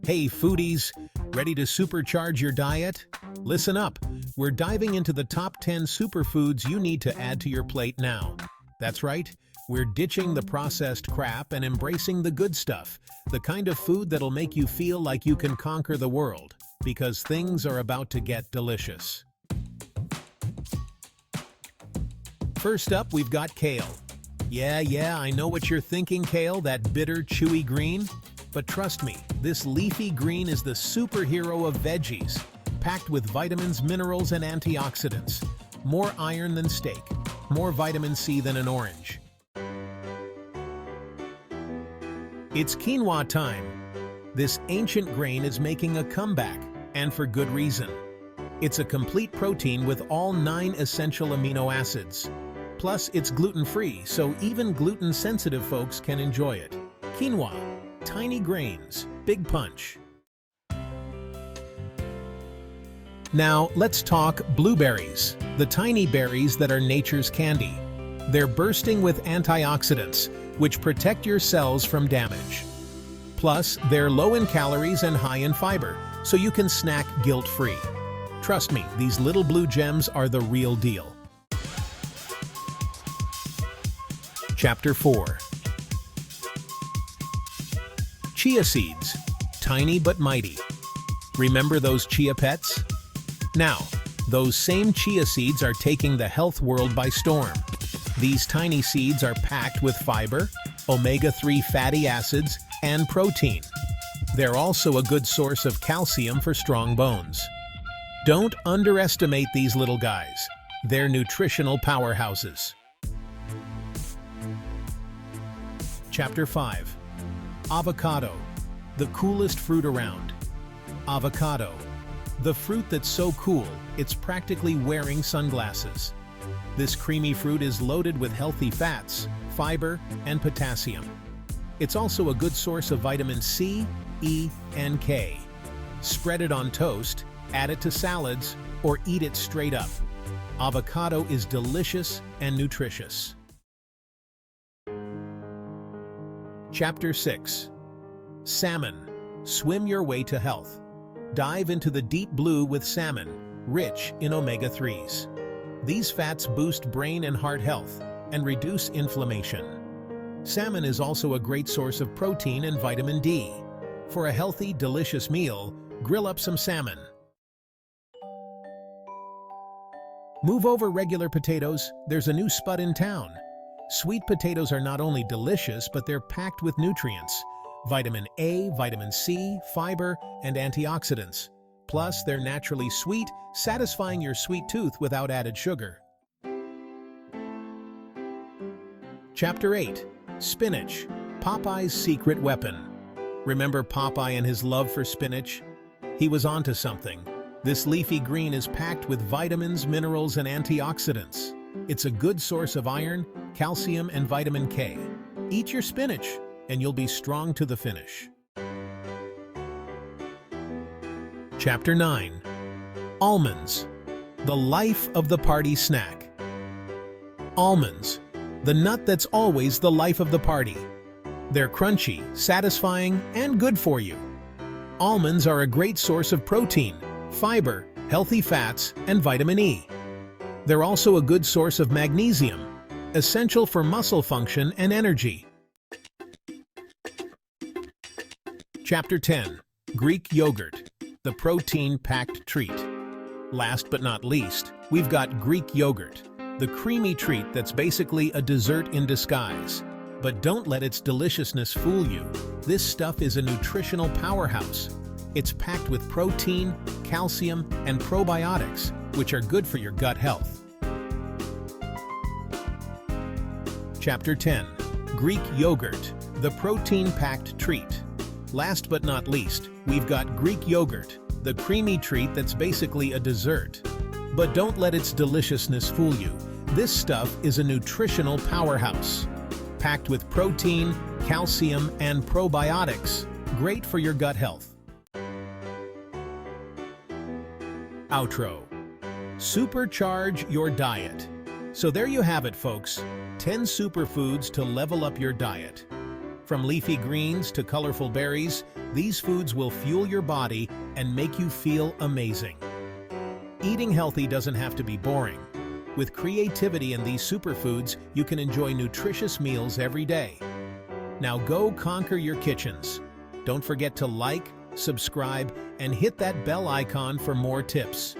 Hey foodies, ready to supercharge your diet? Listen up, we're diving into the top 10 superfoods you need to add to your plate now. That's right, we're ditching the processed crap and embracing the good stuff, the kind of food that'll make you feel like you can conquer the world, because things are about to get delicious. First up, we've got kale. Yeah, I know what you're thinking, kale, that bitter, chewy green. But trust me, this leafy green is the superhero of veggies, packed with vitamins, minerals, and antioxidants. More iron than steak, more vitamin C than an orange. It's quinoa time. This ancient grain is making a comeback, and for good reason. It's a complete protein with all 9 essential amino acids. Plus, it's gluten-free, so even gluten-sensitive folks can enjoy it. Quinoa. Tiny grains, big punch. Now, let's talk blueberries, the tiny berries that are nature's candy. They're bursting with antioxidants, which protect your cells from damage. Plus, they're low in calories and high in fiber, so you can snack guilt-free. Trust me, these little blue gems are the real deal. Chapter 4. Chia seeds, tiny but mighty. Remember those chia pets? Now, those same chia seeds are taking the health world by storm. These tiny seeds are packed with fiber, omega-3 fatty acids, and protein. They're also a good source of calcium for strong bones. Don't underestimate these little guys. They're nutritional powerhouses. Chapter 5. Avocado, the coolest fruit around. Avocado, the fruit that's so cool, it's practically wearing sunglasses. This creamy fruit is loaded with healthy fats, fiber, and potassium. It's also a good source of vitamin C, E, and K. Spread it on toast, add it to salads, or eat it straight up. Avocado is delicious and nutritious. Chapter 6. Salmon. Swim your way to health. Dive into the deep blue with salmon, rich in omega-3s. These fats boost brain and heart health and reduce inflammation. Salmon is also a great source of protein and vitamin D. For a healthy, delicious meal, grill up some salmon. Move over regular potatoes, there's a new spot in town. Sweet potatoes are not only delicious, but they're packed with nutrients. Vitamin A, vitamin C, fiber, and antioxidants. Plus, they're naturally sweet, satisfying your sweet tooth without added sugar. Chapter 8. Spinach, Popeye's secret weapon. Remember Popeye and his love for spinach? He was onto something. This leafy green is packed with vitamins, minerals, and antioxidants. It's a good source of iron, calcium, and vitamin K. Eat your spinach, and you'll be strong to the finish. Chapter 9. Almonds, the life of the party snack. Almonds, the nut that's always the life of the party. They're crunchy, satisfying, and good for you. Almonds are a great source of protein, fiber, healthy fats, and vitamin E. They're also a good source of magnesium, essential for muscle function and energy. Chapter 10. Greek yogurt, the protein-packed treat. Last but not least, we've got Greek yogurt, the creamy treat that's basically a dessert in disguise. But don't let its deliciousness fool you. This stuff is a nutritional powerhouse. It's packed with protein, calcium, and probiotics, which are good for your gut health. Chapter 10. Greek yogurt, the protein-packed treat. Last but not least, we've got Greek yogurt, the creamy treat that's basically a dessert. But don't let its deliciousness fool you. This stuff is a nutritional powerhouse. Packed with protein, calcium, and probiotics, great for your gut health. Outro. Supercharge your diet. So there you have it, folks. 10 superfoods to level up your diet. From leafy greens to colorful berries, these foods will fuel your body and make you feel amazing. Eating healthy doesn't have to be boring. With creativity and these superfoods, you can enjoy nutritious meals every day. Now go conquer your kitchens. Don't forget to like, subscribe, and hit that bell icon for more tips.